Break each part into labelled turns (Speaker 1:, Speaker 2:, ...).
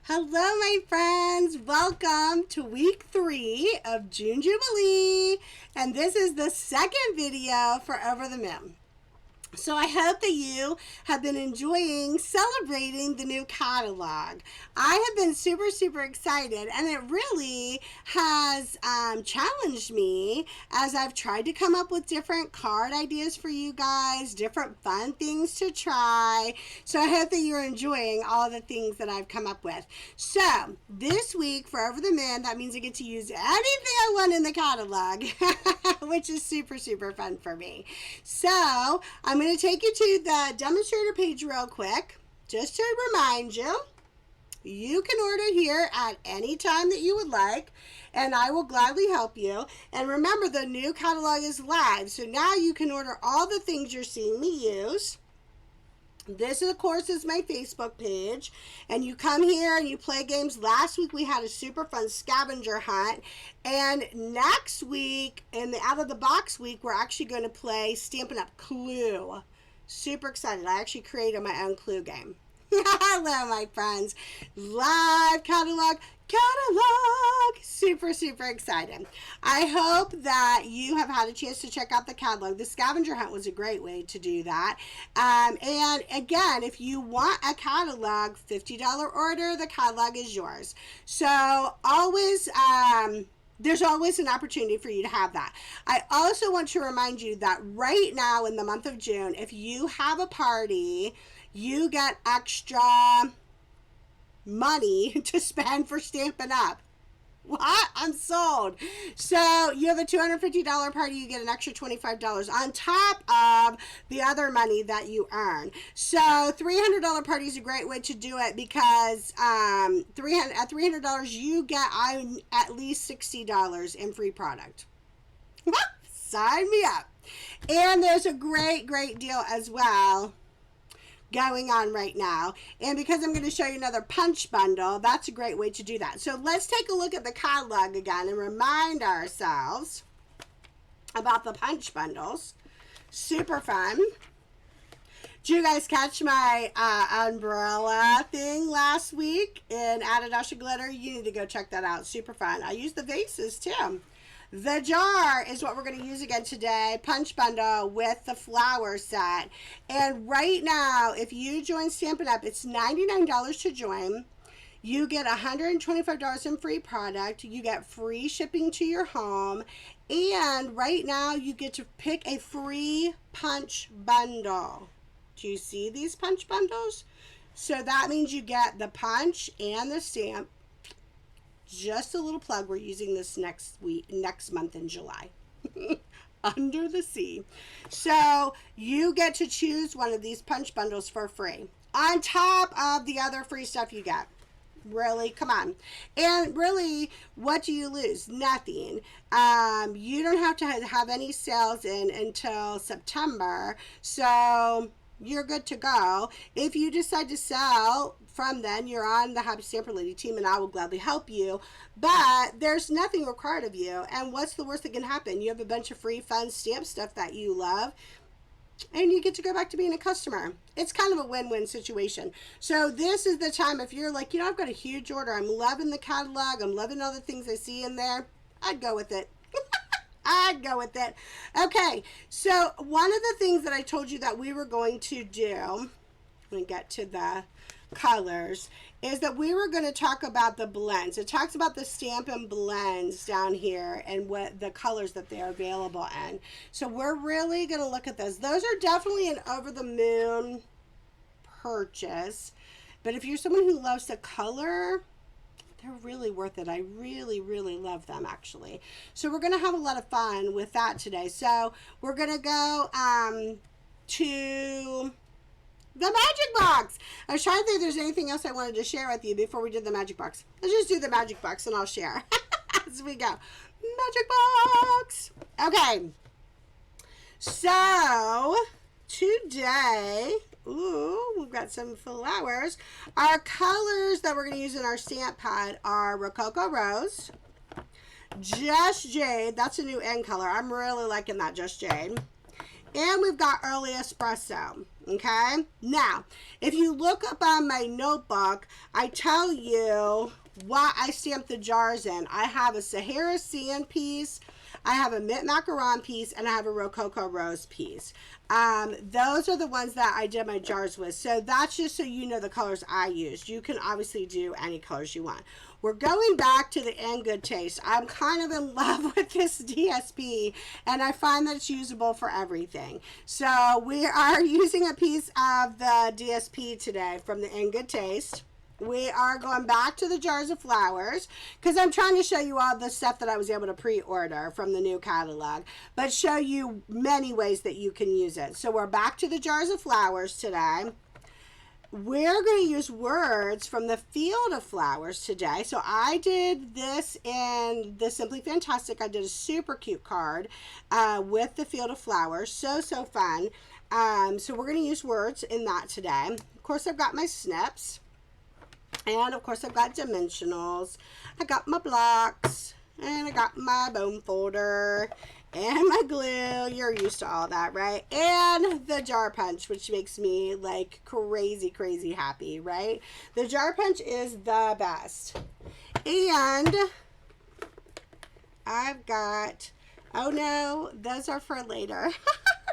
Speaker 1: Hello, my friends. Welcome to week 3 of June Jubilee. And this is the second video for Over the Moon. So I hope that you have been enjoying celebrating the new catalog. I have been super excited, and it really has challenged me as I've tried to come up with different card ideas for you guys, different fun things to try. So I hope that you're enjoying all the things that I've come up with. So this week for Over the Moon, that means I get to use anything I want in the catalog, which is super fun for me. So I'm going to take you to the demonstrator page real quick, just to remind you. You can order here at any time that you would like, and I will gladly help you. And remember, the new catalog is live, so now you can order all the things you're seeing me use. This, of course, is my Facebook page, and you come here and you play games. Last week we had a super fun scavenger hunt, and next week, in the out of the box week, we're actually going to play Stampin' Up! Clue. Super excited. I actually created my own Clue game. Hello, my friends. Live catalog. Super excited. I hope that you have had a chance to check out the catalog. The scavenger hunt was a great way to do that. And again, if you want a catalog, $50 order, the catalog is yours. So always there's always an opportunity for you to have that. I also want to remind you that right now in the month of June, if you have a party, you get extra money to spend for Stampin' Up! What? I'm sold. So you have a $250 party, you get an extra $25 on top of the other money that you earn. So $300 party is a great way to do it because at $300 you get at least $60 in free product. Sign me up. And there's a great deal as well going on right now, and because I'm going to show you another punch bundle, that's a great way to do that. So let's take a look at the catalog again and remind ourselves about the punch bundles. Super fun. Did you guys catch my umbrella thing last week in Add a Dash of Glitter? You need to go check that out. Super fun. I used the vases too. The jar is what we're going to use again today. Punch bundle with the flower set. And right now, if you join Stampin' Up, it's $99 to join. You get $125 in free product. You get free shipping to your home. And right now, you get to pick a free punch bundle. Do you see these punch bundles? So that means you get the punch and the stamp. Just a little plug, we're using this next month in July. Under the sea. So you get to choose one of these punch bundles for free. On top of the other free stuff you get. Really? Come on. And really, what do you lose? Nothing. You don't have to have any sales in until September. So you're good to go. If you decide to sell from then, you're on the Happy Stamper Lady team, and I will gladly help you. But there's nothing required of you. And what's the worst that can happen? You have a bunch of free, fun stamp stuff that you love, and you get to go back to being a customer. It's kind of a win-win situation. So this is the time, if you're like, I've got a huge order. I'm loving the catalog. I'm loving all the things I see in there. I'd go with it. I'd go with it. Okay, so one of the things that I told you that we were going to do, I'm going to get to the colors, is that we were going to talk about the blends. It talks about the Stampin' Blends down here and what the colors that they're available in. So we're really going to look at those. Those are definitely an over the moon purchase. But if you're someone who loves to color, they're really worth it. I really love them, actually. So we're going to have a lot of fun with that today. So we're going to go to the magic box. I was trying to think if there's anything else I wanted to share with you before we did the magic box. Let's just do the magic box and I'll share as we go. Magic box. Okay. So today, we've got some flowers. Our colors that we're going to use in our stamp pad are Rococo Rose, Just Jade. That's a new end color. I'm really liking that Just Jade. And we've got Early Espresso. Okay, now if you look up on my notebook, I tell you what I stamped the jars in. I have a Sahara Sand piece, I have a Mint Macaron piece, and I have a Rococo Rose piece. Those are the ones that I did my jars with. So that's just so you know the colors I used. You can obviously do any colors you want. We're going back to the In Good Taste. I'm kind of in love with this DSP, and I find that it's usable for everything. So we are using a piece of the DSP today from the In Good Taste. We are going back to the jars of flowers because I'm trying to show you all the stuff that I was able to pre-order from the new catalog, but show you many ways that you can use it. So we're back to the jars of flowers today. We're going to use words from the Field of Flowers today. So I did this in the Simply Fantastic. I did a super cute card with the Field of Flowers. So fun. So we're going to use words in that today. Of course, I've got my snips. And of course, I've got dimensionals. I got my blocks. And I got my bone folder. And my glue. You're used to all that, right? And the jar punch, which makes me like crazy happy, right? The jar punch is the best. And I've got, oh no, those are for later.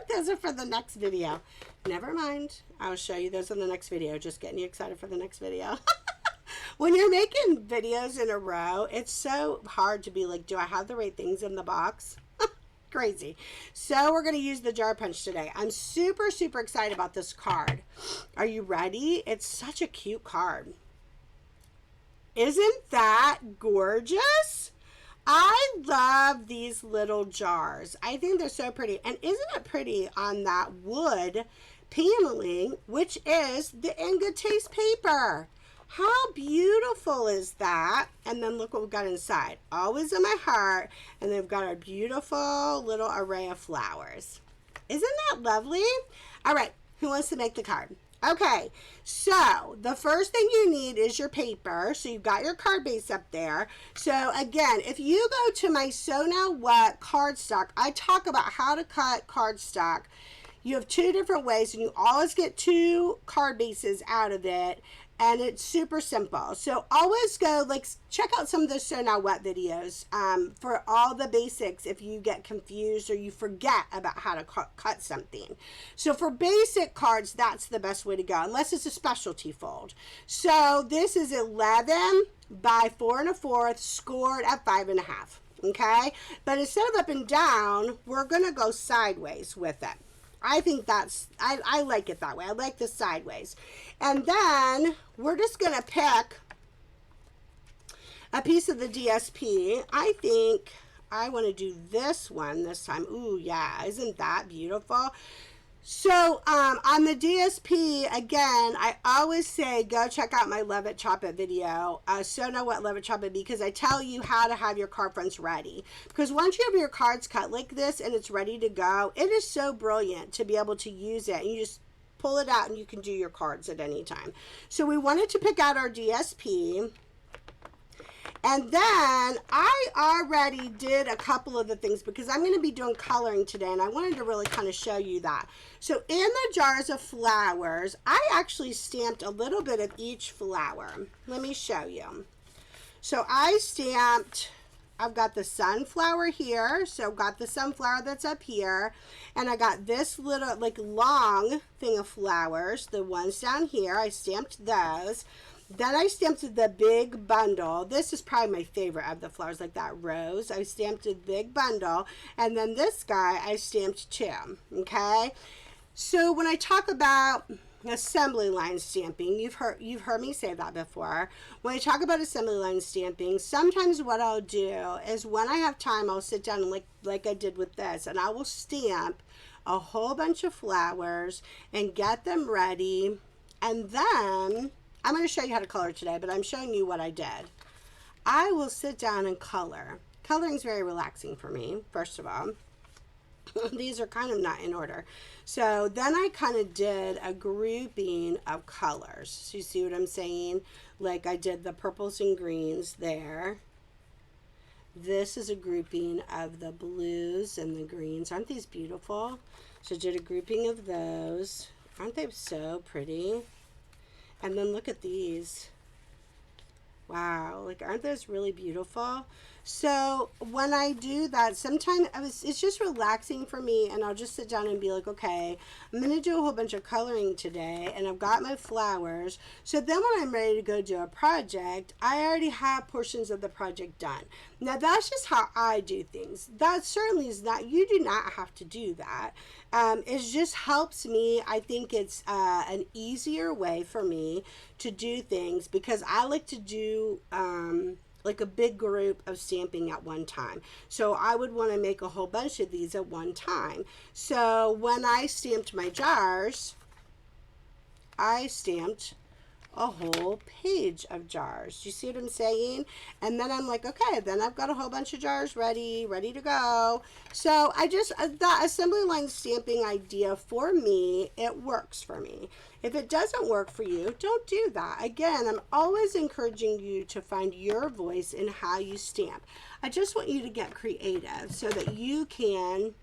Speaker 1: Those are for the next video. Never mind. I'll show you those in the next video. Just getting you excited for the next video. When you're making videos in a row, it's so hard to be like, do I have the right things in the box? Crazy. So we're going to use the jar punch today. I'm super excited about this card. Are you ready? It's such a cute card. Isn't that gorgeous? I love these little jars. I think they're so pretty. And isn't it pretty on that wood paneling, which is the In Good Taste paper? How beautiful is that? And then look what we've got inside. Always in my heart. And they've got our beautiful little array of flowers. Isn't that lovely? All right, who wants to make the card? Okay, so the first thing you need is your paper. So you've got your card base up there. So again, if you go to my Sew Now What cardstock, I talk about how to cut cardstock. You have two different ways, and you always get two card bases out of it. And it's super simple. So always go, like, check out some of the Sew Now What videos for all the basics if you get confused or you forget about how to cut something. So for basic cards, that's the best way to go, unless it's a specialty fold. So this is 11 by 4 1/4, scored at 5 1/2. Okay? But instead of up and down, we're going to go sideways with it. I think that's, I like it that way. I like the sideways. And then we're just going to pick a piece of the DSP. I think I want to do this one this time. Ooh, yeah. Isn't that beautiful? So on the DSP, again, I always say go check out my Love It Chop It video. Sew Now What Love It Chop It, because I tell you how to have your card fronts ready. Because once you have your cards cut like this and it's ready to go, it is so brilliant to be able to use it. And you just pull it out and you can do your cards at any time. So we wanted to pick out our DSP. And then I already did a couple of the things because I'm going to be doing coloring today, and I wanted to really kind of show you that. So in the jars of flowers, I actually stamped a little bit of each flower. Let me show you. So I stamped, I've got the sunflower here, so I've got the sunflower that's up here, and I got this little like long thing of flowers, the ones down here, I stamped those. Then I stamped the big bundle. This is probably my favorite of the flowers, like that rose. I stamped a big bundle. And then this guy I stamped too, okay? So when I talk about assembly line stamping, you've heard me say that before. When I talk about assembly line stamping, sometimes what I'll do is when I have time, I'll sit down and like I did with this, and I will stamp a whole bunch of flowers and get them ready. And then I'm going to show you how to color today, but I'm showing you what I did. I will sit down and color. Coloring is very relaxing for me, first of all. These are kind of not in order. So then I kind of did a grouping of colors. So you see what I'm saying? Like I did the purples and greens there. This is a grouping of the blues and the greens. Aren't these beautiful? So I did a grouping of those. Aren't they so pretty? And then look at these. Wow, like aren't those really beautiful? So when I do that, sometimes it's just relaxing for me, and I'll just sit down and be like, okay, I'm gonna do a whole bunch of coloring today, and I've got my flowers. So then when I'm ready to go do a project, I already have portions of the project done. Now that's just how I do things. That certainly is not, you do not have to do that. It just helps me. I think it's an easier way for me to do things because I like to do like a big group of stamping at one time. So I would want to make a whole bunch of these at one time. So when I stamped my jars, I stamped a whole page of jars. You see what I'm saying? And then I'm like, okay, then I've got a whole bunch of jars ready to go. So I just, that assembly line stamping idea for me, it works for me. If it doesn't work for you, don't do that. Again, I'm always encouraging you to find your voice in how you stamp. I just want you to get creative so that you can,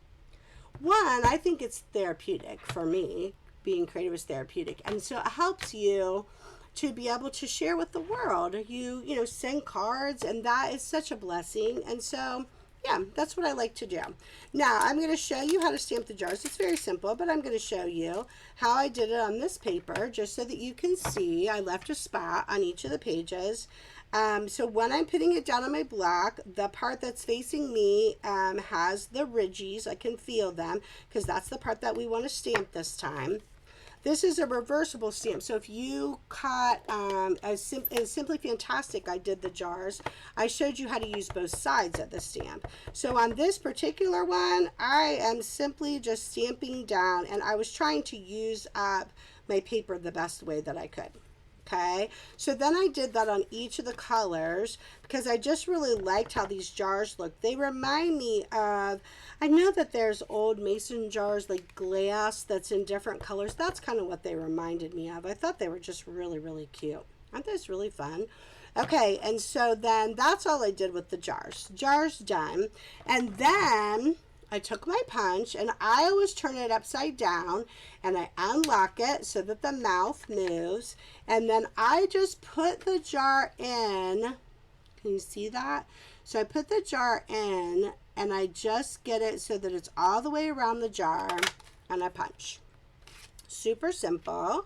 Speaker 1: one, I think it's therapeutic for me. Being creative is therapeutic. And so it helps you to be able to share with the world. You know, send cards, and that is such a blessing. And so, yeah, that's what I like to do. Now, I'm going to show you how to stamp the jars. It's very simple, but I'm going to show you how I did it on this paper, just so that you can see. I left a spot on each of the pages. So when I'm putting it down on my block, the part that's facing me has the ridges. I can feel them because that's the part that we want to stamp this time. This is a reversible stamp. So if you caught, Simply Fantastic, I did the jars. I showed you how to use both sides of the stamp. So on this particular one, I am simply just stamping down, and I was trying to use up my paper the best way that I could. Okay, so then I did that on each of the colors because I just really liked how these jars look. They remind me of, I know that there's old mason jars like glass that's in different colors. That's kind of what they reminded me of. I thought they were just really, really cute. Aren't those really fun? Okay, and so then that's all I did with the jars. Jars done. And then I took my punch, and I always turn it upside down, and I unlock it so that the mouth moves, and then I just put the jar in. Can you see that? So I put the jar in, and I just get it so that it's all the way around the jar, and I punch. Super simple.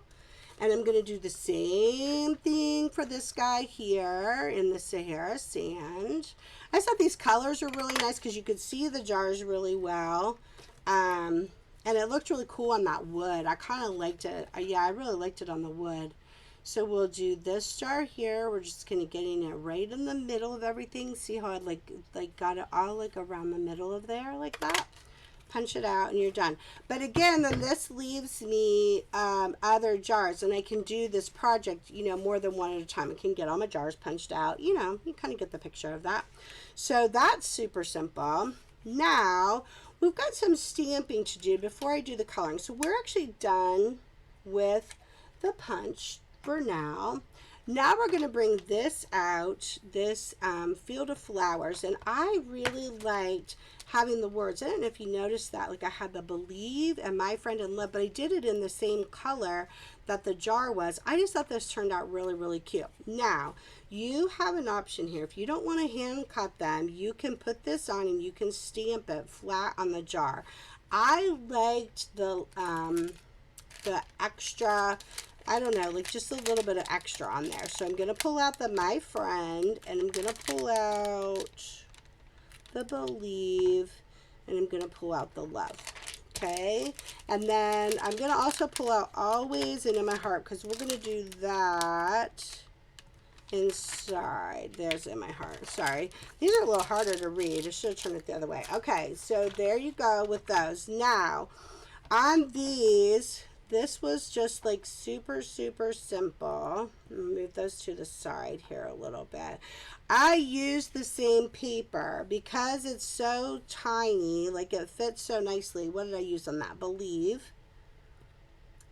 Speaker 1: And I'm going to do the same thing for this guy here in the Sahara sand. I thought these colors are really nice because you could see the jars really well. And it looked really cool on that wood. I kind of liked it. Yeah, I really liked it on the wood. So we'll do this jar here. We're just going to getting it right in the middle of everything. See how I like got it all like around the middle of there like that? Punch it out and you're done. But again, then this leaves me other jars, and I can do this project, you know, more than one at a time. I can get all my jars punched out. You know, you kind of get the picture of that. So that's super simple. Now we've got some stamping to do before I do the coloring. So we're actually done with the punch for now. Now we're going to bring this out, this field of flowers, and I really liked having the words. I don't know if you noticed that, like I had the believe and my friend in love, but I did it in the same color that the jar was. I just thought this turned out really, really cute. Now, you have an option here. If you don't want to hand cut them, you can put this on and you can stamp it flat on the jar. I liked the extra, I don't know, like just a little bit of extra on there. So I'm going to pull out the my friend, and I'm going to pull out the believe, and I'm going to pull out the love. Okay, and then I'm going to also pull out always and in my heart, because we're going to do that inside. There's in my heart. Sorry, these are a little harder to read. I should have turned it the other way. Okay, so there you go with those. Now on these, this was just like super, super simple. Move those to the side here a little bit. I used the same paper because it's so tiny, like it fits so nicely. What did I use on that? Believe.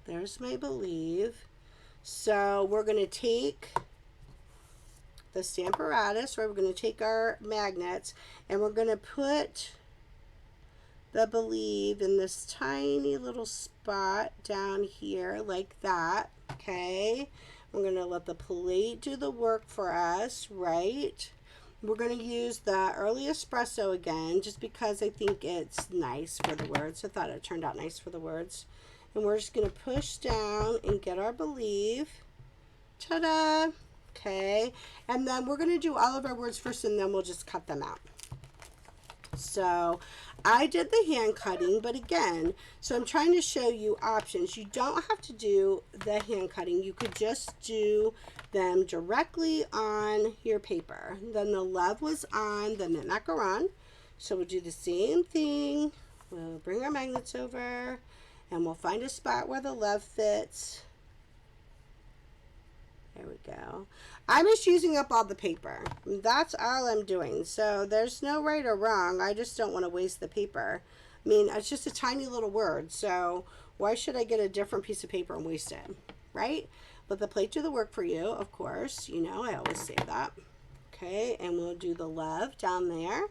Speaker 1: There's my believe. So we're going to take the Stamparatus, right? We're going to take our magnets, and we're going to put the believe in this tiny little spot down here like that. Okay, we're going to let the plate do the work for us, right? We're going to use the early espresso again just because I think it's nice for the words. I thought it turned out nice for the words. And we're just going to push down and get our believe. Ta-da! Okay, and then we're going to do all of our words first and then we'll just cut them out. So I did the hand cutting, but again, so I'm trying to show you options. You don't have to do the hand cutting. You could just do them directly on your paper. Then the love was on the knit macaron. So we'll do the same thing. We'll bring our magnets over and we'll find a spot where the love fits. There we go. I'm just using up all the paper. That's all I'm doing. So there's no right or wrong. I just don't want to waste the paper. I mean, it's just a tiny little word. So why should I get a different piece of paper and waste it? Right? Let the plate do the work for you, of course. You know, I always say that. Okay, and we'll do the love down there.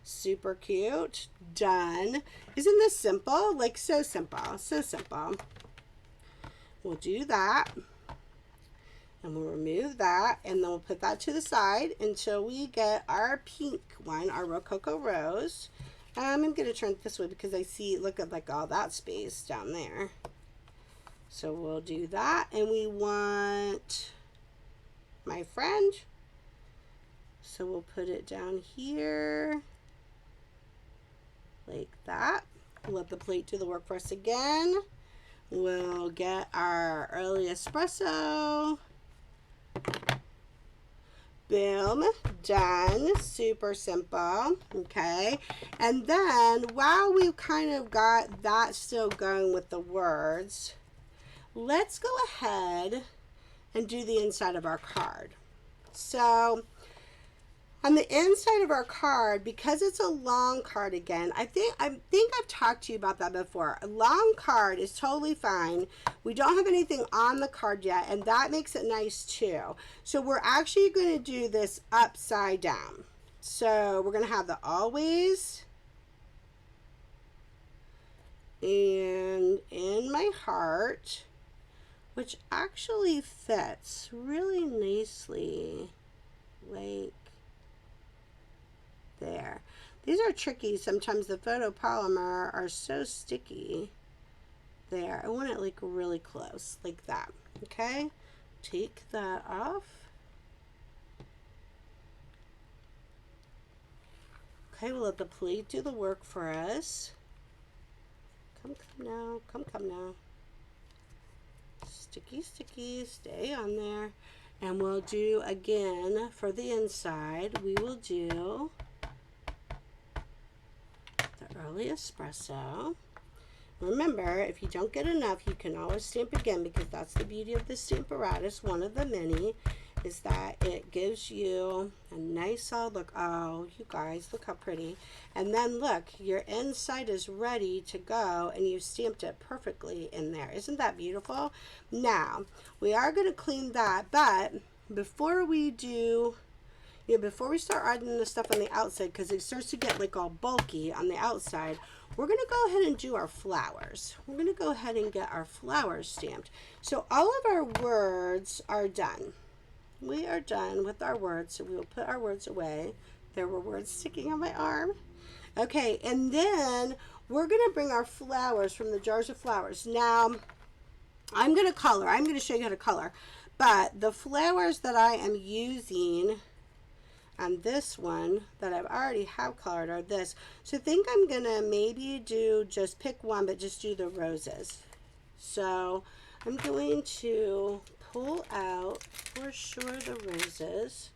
Speaker 1: Super cute. Done. Isn't this simple? Like, so simple. So simple. We'll do that. And we'll remove that, and then we'll put that to the side until we get our pink one, our Rococo Rose. I'm going to turn it this way because I see, look at like all that space down there. So we'll do that, and we want my friend. So we'll put it down here like that. Let the plate do the work for us again. We'll get our early espresso. Boom, done. Super simple. Okay, and then while we've kind of got that still going with the words, let's go ahead and do the inside of our card. So on the inside of our card, because it's a long card again, I think I've talked to you about that before. A long card is totally fine. We don't have anything on the card yet, and that makes it nice too. So we're actually going to do this upside down. So we're going to have the always and in my heart, which actually fits really nicely, like there. These are tricky. Sometimes the photopolymer are so sticky. There. I want it like really close, like that. Okay? Take that off. Okay, we'll let the plate do the work for us. Come now. Come now. Sticky, sticky. Stay on there. And we'll do again for the inside. We will do early espresso. Remember, if you don't get enough, you can always stamp again, because that's the beauty of the Stamparatus. One of the many is that it gives you a nice solid look. Oh, you guys, look how pretty. And then look, your inside is ready to go, and you stamped it perfectly in there. Isn't that beautiful? Now, we are going to clean that, but before we do, before we start adding the stuff on the outside, because it starts to get like all bulky on the outside, we're going to go ahead and do our flowers. We're going to go ahead and get our flowers stamped. So all of our words are done. We are done with our words, so we will put our words away. There were words sticking on my arm. Okay, and then we're going to bring our flowers from the jars of flowers. Now, I'm going to color. I'm going to show you how to color. But the flowers that I am using on this one that I've already have colored are this. So I think I'm gonna maybe do, just pick one, but just do the roses. So I'm going to pull out for sure the roses.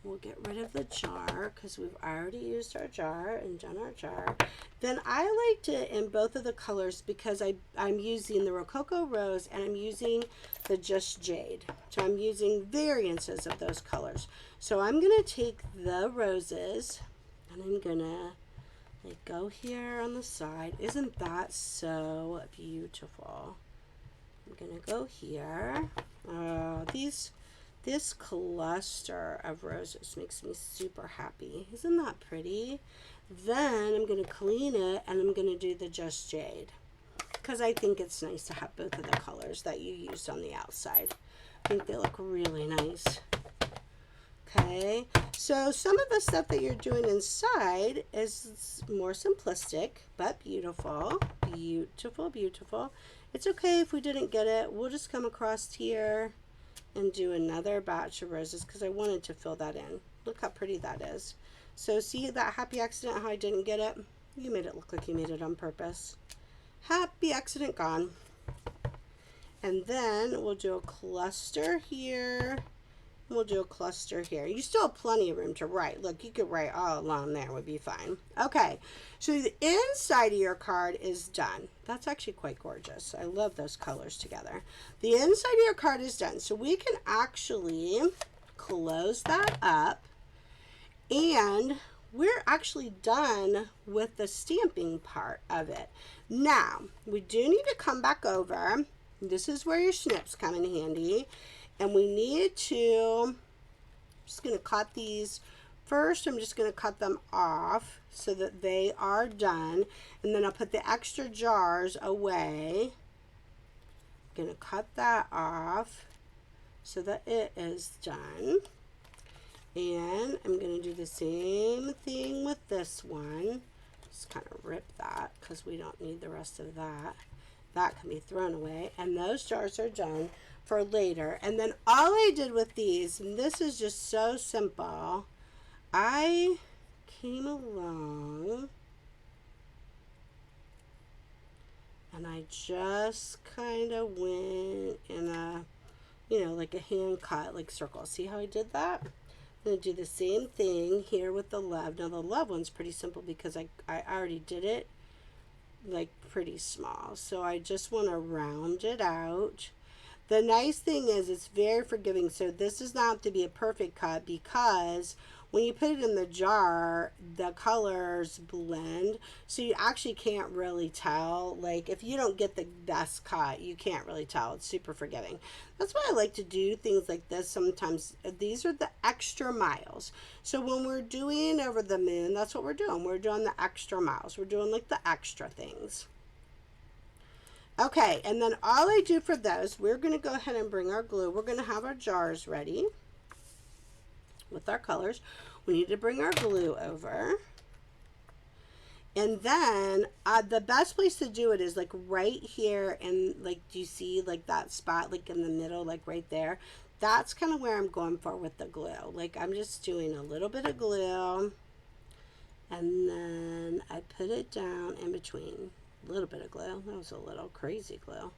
Speaker 1: We'll get rid of the jar because we've already used our jar and done our jar. Then I liked it in both of the colors because I'm using the Rococo Rose and I'm using the Just Jade. So I'm using variances of those colors. So I'm going to take the roses and I'm going to like go here on the side. Isn't that so beautiful? I'm going to go here. This cluster of roses makes me super happy. Isn't that pretty? Then I'm going to clean it and I'm going to do the Just Jade, because I think it's nice to have both of the colors that you used on the outside. I think they look really nice. Okay, so some of the stuff that you're doing inside is more simplistic, but beautiful, beautiful, beautiful. It's okay if we didn't get it. We'll just come across here and do another batch of roses because I wanted to fill that in. Look how pretty that is. So see that happy accident, how I didn't get it? You made it look like you made it on purpose. Happy accident gone. And then we'll do a cluster here. We'll do a cluster here. You still have plenty of room to write. Look, you could write all along there, would be fine. Okay, so the inside of your card is done. That's actually quite gorgeous. I love those colors together. The inside of your card is done. So we can actually close that up. And we're actually done with the stamping part of it. Now, we do need to come back over. This is where your snips come in handy. And we need to, I'm just going to cut these. First, I'm just going to cut them off so that they are done. And then I'll put the extra jars away. I'm going to cut that off so that it is done. And I'm going to do the same thing with this one. Just kind of rip that because we don't need the rest of that. That can be thrown away. And those jars are done for later. And then all I did with these, and this is just so simple, I came along and I just kind of went in a, you know, like a hand cut, like circle. See how I did that? I'm going to do the same thing here with the love. Now the love one's pretty simple because I already did it like pretty small. So I just want to round it out. The nice thing is it's very forgiving. So this does not have to be a perfect cut because when you put it in the jar, the colors blend. So you actually can't really tell. Like if you don't get the best cut, you can't really tell. It's super forgiving. That's why I like to do things like this sometimes. These are the extra miles. So when we're doing Over the Moon, that's what we're doing. We're doing the extra miles. We're doing like the extra things. Okay, and then all I do for those, we're going to go ahead and bring our glue. We're going to have our jars ready with our colors. We need to bring our glue over. And then the best place to do it is like right here, and like, do you see like that spot like in the middle, like right there? That's kind of where I'm going for with the glue. Like I'm just doing a little bit of glue and then I put it down in between. A little bit of glue. That was a little crazy glue.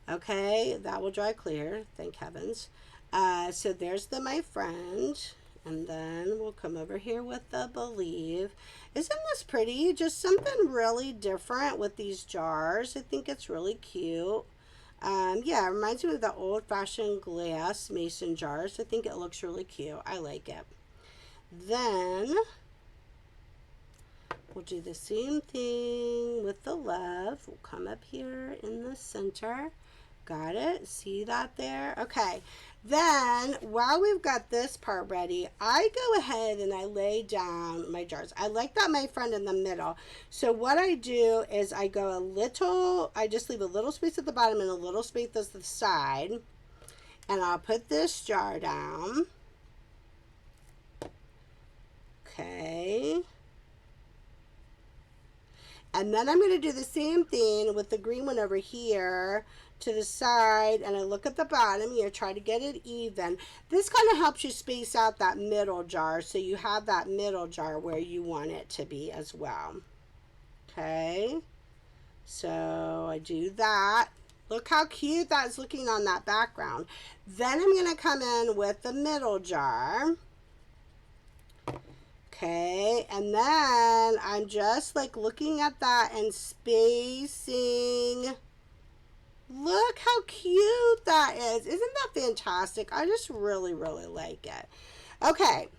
Speaker 1: Okay, that will dry clear, thank heavens. So there's the My Friend. And then we'll come over here with the Believe. Isn't this pretty? Just something really different with these jars. I think it's really cute. Yeah, it reminds me of the old-fashioned glass mason jars. I think it looks really cute. I like it. Then we'll do the same thing with the Love. We'll come up here in the center. Got it? See that there? Okay. Then, while we've got this part ready, I go ahead and I lay down my jars. I like that My Friend in the middle. So what I do is I go a little, I just leave a little space at the bottom and a little space at the side. And I'll put this jar down. Okay. And then I'm going to do the same thing with the green one over here to the side, and I look at the bottom here, try to get it even. This kind of helps you space out that middle jar so you have that middle jar where you want it to be as well. Okay, so I do that. Look how cute that's looking on that background. Then I'm going to come in with the middle jar. Okay, and then I'm just like looking at that and spacing. Look how cute that is. Isn't that fantastic? I just really, really like it. Okay,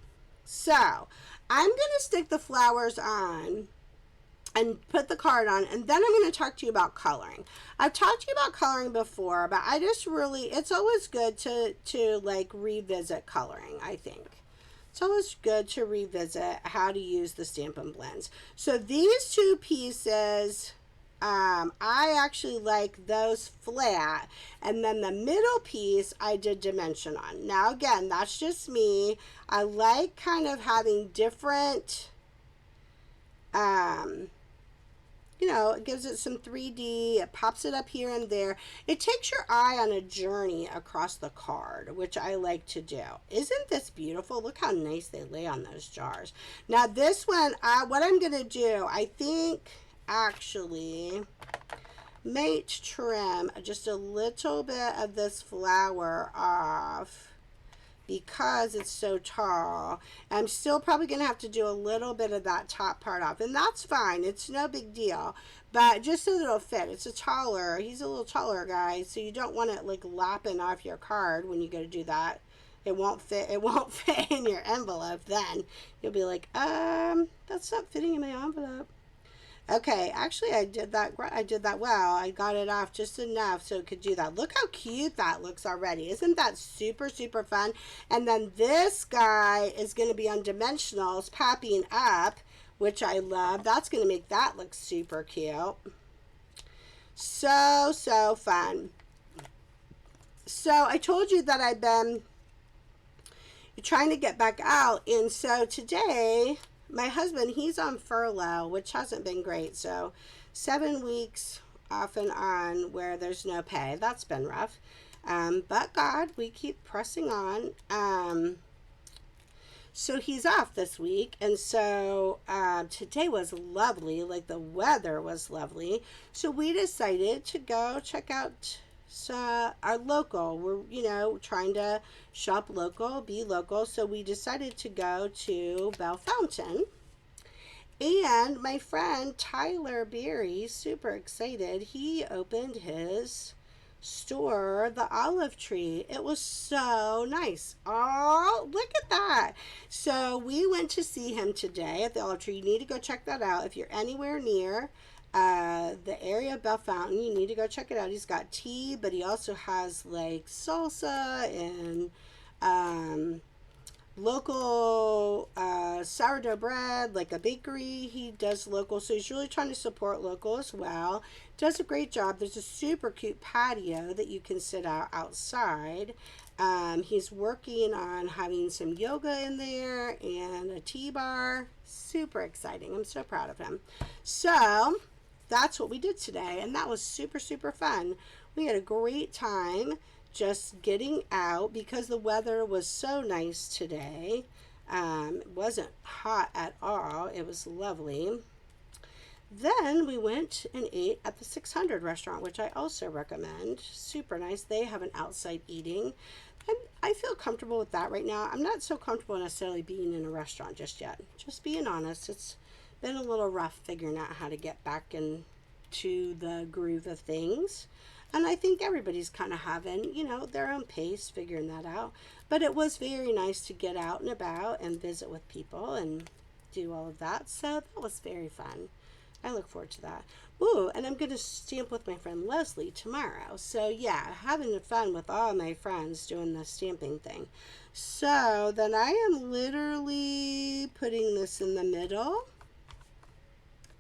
Speaker 1: so I'm going to stick the flowers on and put the card on, and then I'm going to talk to you about coloring. I've talked to you about coloring before, but I just really, it's always good to like revisit coloring, I think. it's always good to revisit how to use the Stampin' Blends. So these two pieces, I actually like those flat, and then the middle piece I did dimension on. Now again, that's just me. I like kind of having different, you know, it gives it some 3D, it pops it up here and there. It takes your eye on a journey across the card, which I like to do. Isn't this beautiful? Look how nice they lay on those jars. Now this one, what I'm going to do, I think actually might trim just a little bit of this flower off because it's so tall. I'm still probably going to have to do a little bit of that top part off, and that's fine. It's no big deal, but just so that it'll fit. It's he's a little taller guy, so you don't want it like lapping off your card when you go to do that. It won't fit in your envelope. Then you'll be like, that's not fitting in my envelope. Okay, actually I did that well. I got it off just enough so it could do that. Look how cute that looks already. Isn't that super, super fun? And then this guy is going to be on dimensionals, popping up, which I love. That's going to make that look super cute. So, so fun. So I told you that I've been trying to get back out, and so today my husband, he's on furlough, which hasn't been great. So 7 weeks off and on where there's no pay. That's been rough. But God, we keep pressing on. So he's off this week. And so today was lovely. Like the weather was lovely. So we decided to go check out our local. We're, you know, trying to shop local, be local. So we decided to go to Bell Fountain. And my friend Tyler Berry, super excited, he opened his store, the Olive Tree. It was so nice. Oh, look at that. So we went to see him today at the Olive Tree. You need to go check that out. If you're anywhere near the area of Bell Fountain, you need to go check it out. He's got tea, but he also has like salsa and local sourdough bread, like a bakery. He does local, so he's really trying to support local as well. Does a great job. There's a super cute patio that you can sit out outside. He's working on having some yoga in there and a tea bar. Super exciting. I'm so proud of him. So that's what we did today, and that was super, super fun. We had a great time just getting out because the weather was so nice today. It wasn't hot at all. It was lovely. Then we went and ate at the 600 restaurant, which I also recommend. Super nice. They have an outside eating, and I feel comfortable with that right now. I'm not so comfortable necessarily being in a restaurant just yet. Just being honest, it's been a little rough figuring out how to get back into the groove of things. And I think everybody's kind of having, you know, their own pace figuring that out. But it was very nice to get out and about and visit with people and do all of that. So that was very fun. I look forward to that. Ooh, and I'm going to stamp with my friend Leslie tomorrow. So yeah, having fun with all my friends doing the stamping thing. So then I am literally putting this in the middle.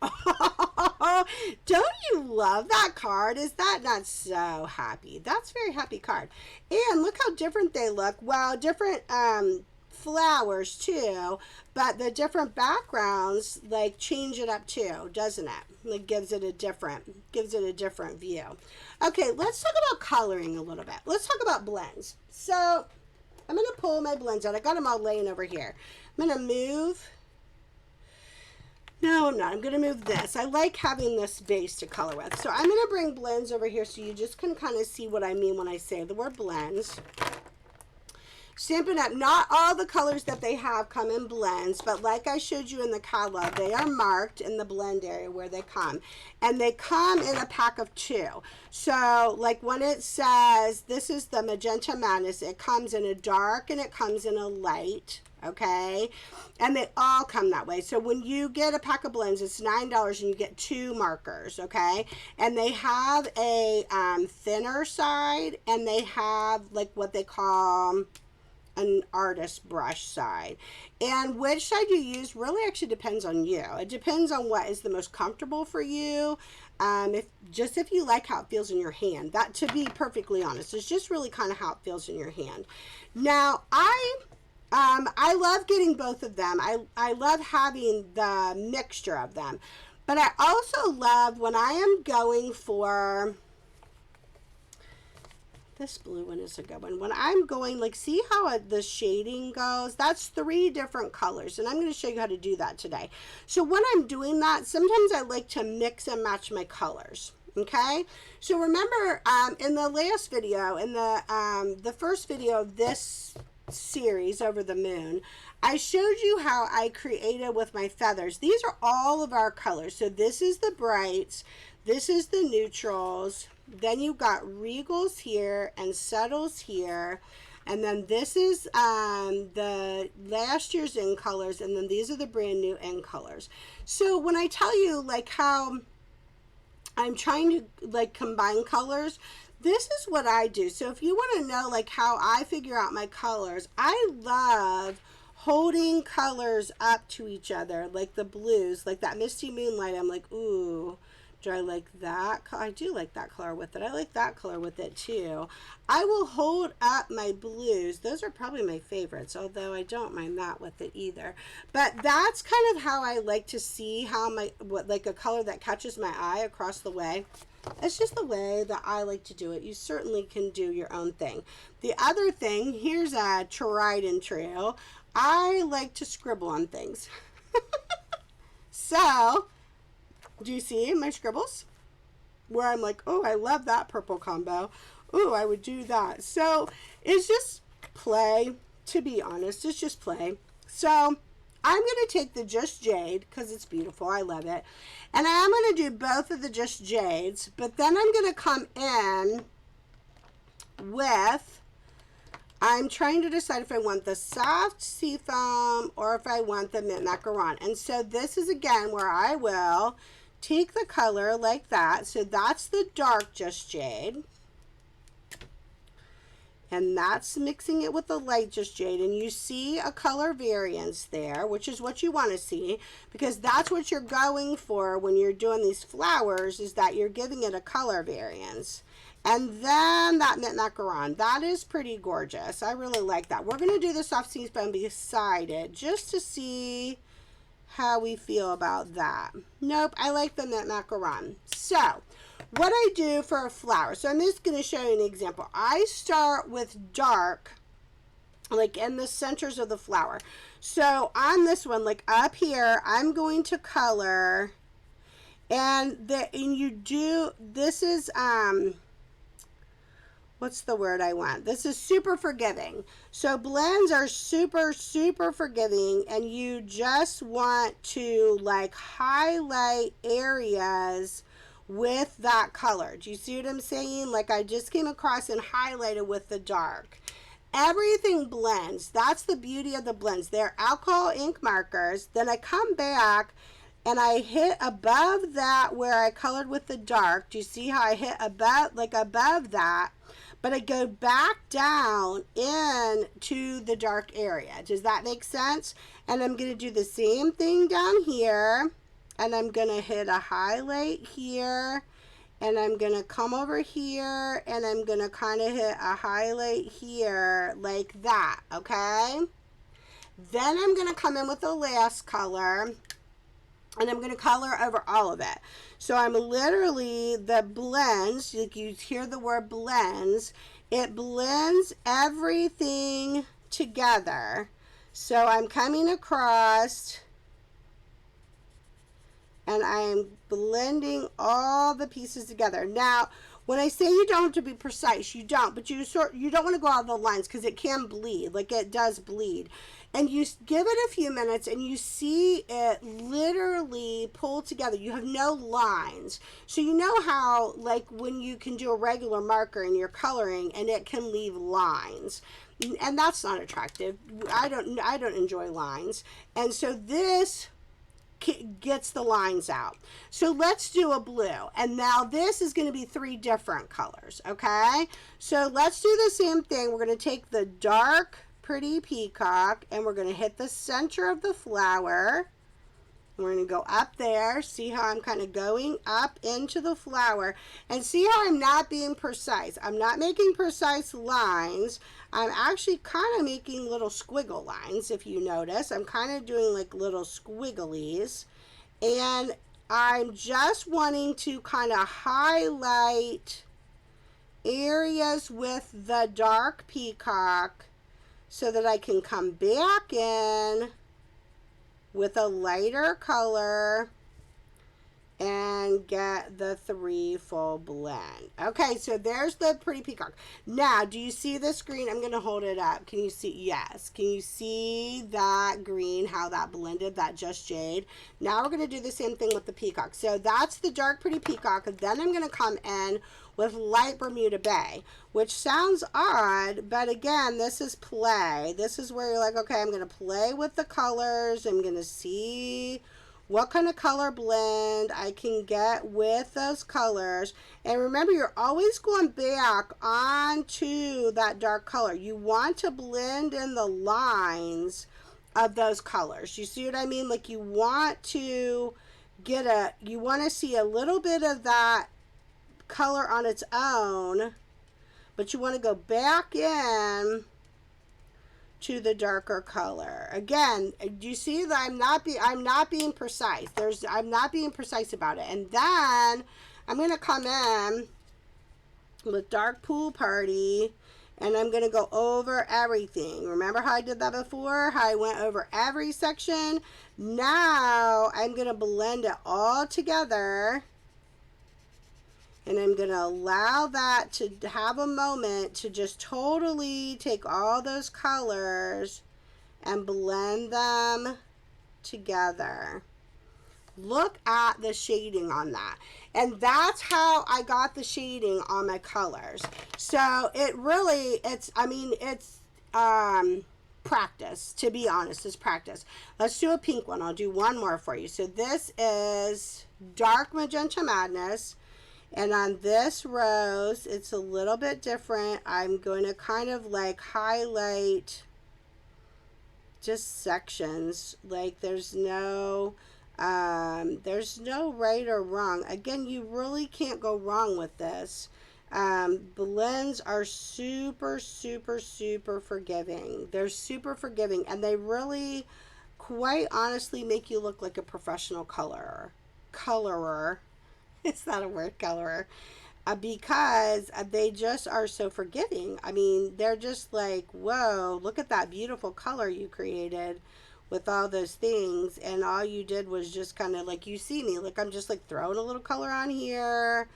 Speaker 1: Oh, don't you love that card? Is that not so happy? That's a very happy card. And look how different they look. Well, different flowers too, but the different backgrounds like change it up too, doesn't it? It gives it a different view. Okay, let's talk about coloring a little bit. Let's talk about blends. So I'm going to pull my blends out. I got them all laying over here. I'm going to move. No, I'm not. I'm going to move this. I like having this base to color with. So I'm going to bring blends over here so you just can kind of see what I mean when I say the word blends. Stampin' Up, not all the colors that they have come in blends, but like I showed you in the catalog, they are marked in the blend area where they come. And they come in a pack of 2. So like when it says, this is the Magenta Madness, it comes in a dark and it comes in a light. Okay, and they all come that way. So when you get a pack of blends, it's $9 and you get 2 markers. Okay, and they have a thinner side, and they have like what they call an artist brush side. And which side you use really actually depends on you. It depends on what is the most comfortable for you. If you like how it feels in your hand. That, to be perfectly honest, is just really kind of how it feels in your hand. Now, I love getting both of them. I love having the mixture of them. But I also love when I am going for, this blue one is a good one. When I'm going, like, see how the shading goes? That's 3 different colors, and I'm going to show you how to do that today. So when I'm doing that, sometimes I like to mix and match my colors. Okay, so remember in the last video, in the first video of this series, Over the Moon, I showed you how I created with my feathers. These are all of our colors. So this is the brights, this is the neutrals, then you've got regals here and subtles here, and then this is the last year's in colors, and then these are the brand new in colors. So when I tell you like how I'm trying to like combine colors, this is what I do. So if you want to know like how I figure out my colors, I love holding colors up to each other, like the blues, like that Misty Moonlight. I'm like, ooh, do I like that? I do like that color with it. I like that color with it too. I will hold up my blues. Those are probably my favorites, although I don't mind that with it either. But that's kind of how I like to see how like a color that catches my eye across the way. It's just the way that I like to do it. You certainly can do your own thing. The other thing, here's a tried and true. I like to scribble on things. So, do you see my scribbles? Where I'm like, oh, I love that purple combo. Oh, I would do that. So, it's just play, to be honest. It's just play. So, I'm going to take the Just Jade, because it's beautiful. I love it. And I am going to do both of the Just Jades, but then I'm going to come in with, I'm trying to decide if I want the soft seafoam or if I want the mint macaron. And so this is again where I will take the color like that. So that's the dark Just Jade. And that's mixing it with the light Just Jade. And you see a color variance there, which is what you want to see, because that's what you're going for when you're doing these flowers, is that you're giving it a color variance. And then that mint macaron, that is pretty gorgeous. I really like that. We're going to do the soft seafoam beside it just to see how we feel about that. Nope, I like the mint macaron. So, what I do for a flower, so I'm just going to show you an example. I start with dark, like in the centers of the flower. So, on this one, like up here, I'm going to color, and this is, what's the word I want? This is super forgiving. So blends are super, super forgiving, and you just want to like highlight areas with that color. Do you see what I'm saying? Like I just came across and highlighted with the dark. Everything blends. That's the beauty of the blends. They're alcohol ink markers. Then I come back and I hit above that where I colored with the dark. Do you see how I hit above, like above that? But I go back down into the dark area. Does that make sense? And I'm going to do the same thing down here. And I'm going to hit a highlight here. And I'm going to come over here. And I'm going to kind of hit a highlight here like that. Okay? Then I'm going to come in with the last color. And I'm going to color over all of it. So I'm literally, the blends, like you hear the word blends, it blends everything together. So I'm coming across and I'm blending all the pieces together. Now, when I say you don't have to be precise, you don't, but you don't want to go out of the lines because it can bleed, like it does bleed. And you give it a few minutes and you see it literally pull together. You have no lines. So you know how, like when you can do a regular marker and you're coloring and it can leave lines. And that's not attractive. I don't enjoy lines. And so this gets the lines out. So let's do a blue. And now this is going to be 3 different colors, okay? So let's do the same thing. We're going to take the dark pretty peacock, and we're going to hit the center of the flower. We're going to go up there. See how I'm kind of going up into the flower, and see how I'm not being precise. I'm not making precise lines. I'm actually kind of making little squiggle lines. If you notice, I'm kind of doing like little squigglies, and I'm just wanting to kind of highlight areas with the dark peacock so that I can come back in with a lighter color and get the 3 full blend. Okay, so there's the pretty peacock. Now, do you see this green? I'm going to hold it up. Can you see? Yes. Can you see that green, how that blended, that just jade? Now we're going to do the same thing with the peacock. So that's the dark pretty peacock. And then I'm going to come in with light Bermuda Bay, which sounds odd, but again, this is play. This is where you're like, okay, I'm going to play with the colors. I'm going to see what kind of color blend I can get with those colors. And remember, you're always going back onto that dark color. You want to blend in the lines of those colors. You see what I mean? Like, you want to you want to see a little bit of that color on its own, but you want to go back in to the darker color. Again, do you see that I'm not being precise? I'm not being precise about it. And then I'm going to come in with Dark Pool Party, and I'm going to go over everything. Remember how I did that before? How I went over every section? Now I'm going to blend it all together, and I'm going to allow that to have a moment to just totally take all those colors and blend them together. Look at the shading on that. And that's how I got the shading on my colors. So it's practice, to be honest. It's practice. Let's do a pink one. I'll do one more for you. So this is Dark Magenta Madness. And on this rose, it's a little bit different. I'm going to kind of like highlight just sections. Like there's no right or wrong. Again, you really can't go wrong with this. Blends are super, super, super forgiving. They're super forgiving, and they really, quite honestly, make you look like a professional colorer. It's not a word, colorer. Because they just are so forgiving. I mean, they're just like, whoa, look at that beautiful color you created with all those things. And all you did was just kind of like, you see me, like I'm just like throwing a little color on here,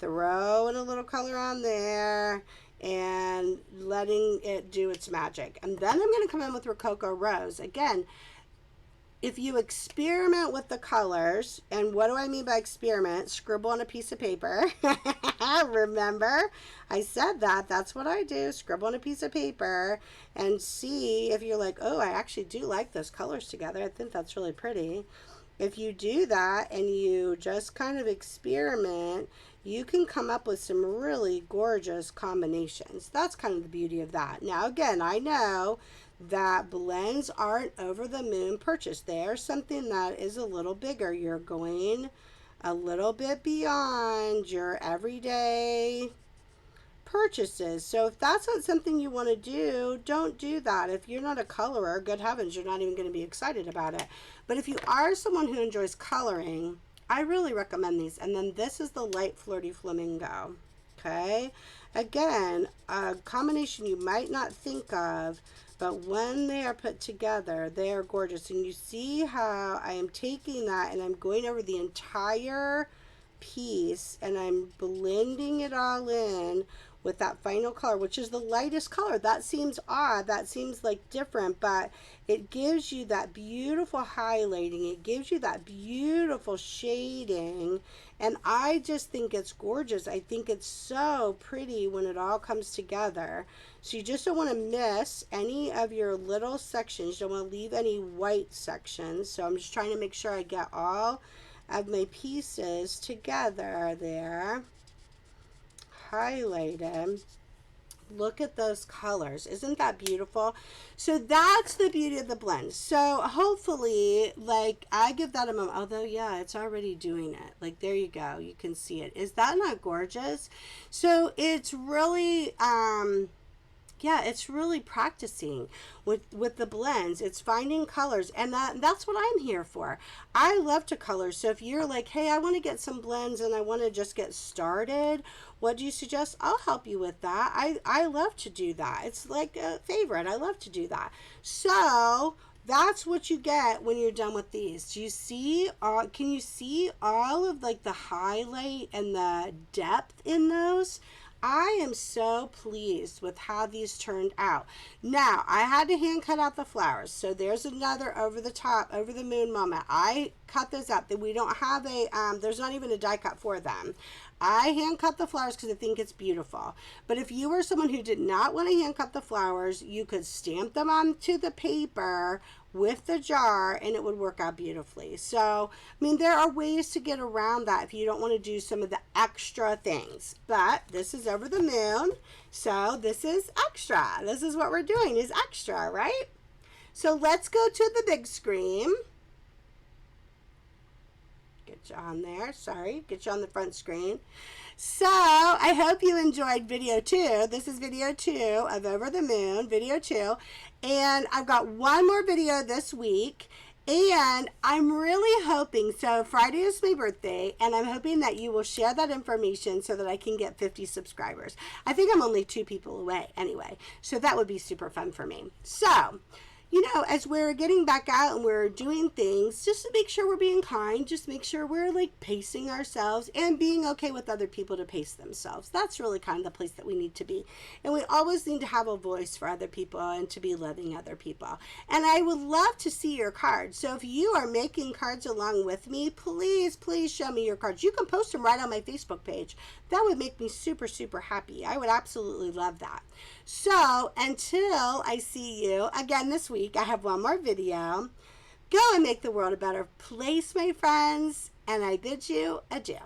Speaker 1: throwing a little color on there, and letting it do its magic. And then I'm going to come in with Rococo Rose. Again, if you experiment with the colors, and what do I mean by experiment? Scribble on a piece of paper. Remember, I said that. That's what I do. Scribble on a piece of paper and see if you're like, oh, I actually do like those colors together. I think that's really pretty. If you do that and you just kind of experiment, you can come up with some really gorgeous combinations. That's kind of the beauty of that. Now, again, I know that blends aren't over the moon purchase. They are something that is a little bigger. You're going a little bit beyond your everyday purchases. So if that's not something you want to do, don't do that. If you're not a colorer, good heavens, you're not even going to be excited about it. But if you are someone who enjoys coloring, I really recommend these. And then this is the Light Flirty Flamingo. Okay, again, a combination you might not think of, but when they are put together, they are gorgeous. And you see how I am taking that and I'm going over the entire piece and I'm blending it all in with that final color, which is the lightest color. That seems odd. That seems like different, but it gives you that beautiful highlighting. It gives you that beautiful shading. And I just think it's gorgeous. I think it's so pretty when it all comes together. So you just don't want to miss any of your little sections. You don't want to leave any white sections. So I'm just trying to make sure I get all of my pieces together there, highlighted. Look at those colors. Isn't that beautiful? So that's the beauty of the blend. So hopefully, like, I give that a moment. Although, yeah, it's already doing it. Like, there you go. You can see it. Is that not gorgeous? So it's really, yeah, it's really practicing with the blends. It's finding colors, and that's what I'm here for. I love to color. So if you're like, hey, I want to get some blends and I want to just get started, what do you suggest? I'll help you with that. I love to do that. It's like a favorite. I love to do that. So that's what you get when you're done with these. Do you see, can you see all of like the highlight and the depth in those? I am so pleased with how these turned out. Now, I had to hand cut out the flowers. So there's another over the top, over the moon moment. I cut those out. We don't have a, there's not even a die cut for them. I hand cut the flowers because I think it's beautiful. But if you were someone who did not want to hand cut the flowers, you could stamp them onto the paper with the jar and it would work out beautifully. So, I mean, there are ways to get around that if you don't want to do some of the extra things. But this is over the moon, so this is extra. This is what we're doing, is extra, right? So let's go to the big screen. Get you on there, sorry, get you on the front screen. So I hope you enjoyed video 2. This is video 2 of Over the Moon, video 2. And I've got one more video this week. And I'm really hoping, so Friday is my birthday, and I'm hoping that you will share that information so that I can get 50 subscribers. I think I'm only 2 people away anyway. So that would be super fun for me. So, you know, as we're getting back out and we're doing things, just to make sure we're being kind, just make sure we're like pacing ourselves and being okay with other people to pace themselves. That's really kind of the place that we need to be. And we always need to have a voice for other people and to be loving other people. And I would love to see your cards. So if you are making cards along with me, please, please show me your cards. You can post them right on my Facebook page. That would make me super, super happy. I would absolutely love that. So until I see you again this week, I have one more video. Go and make the world a better place, my friends, and I bid you adieu.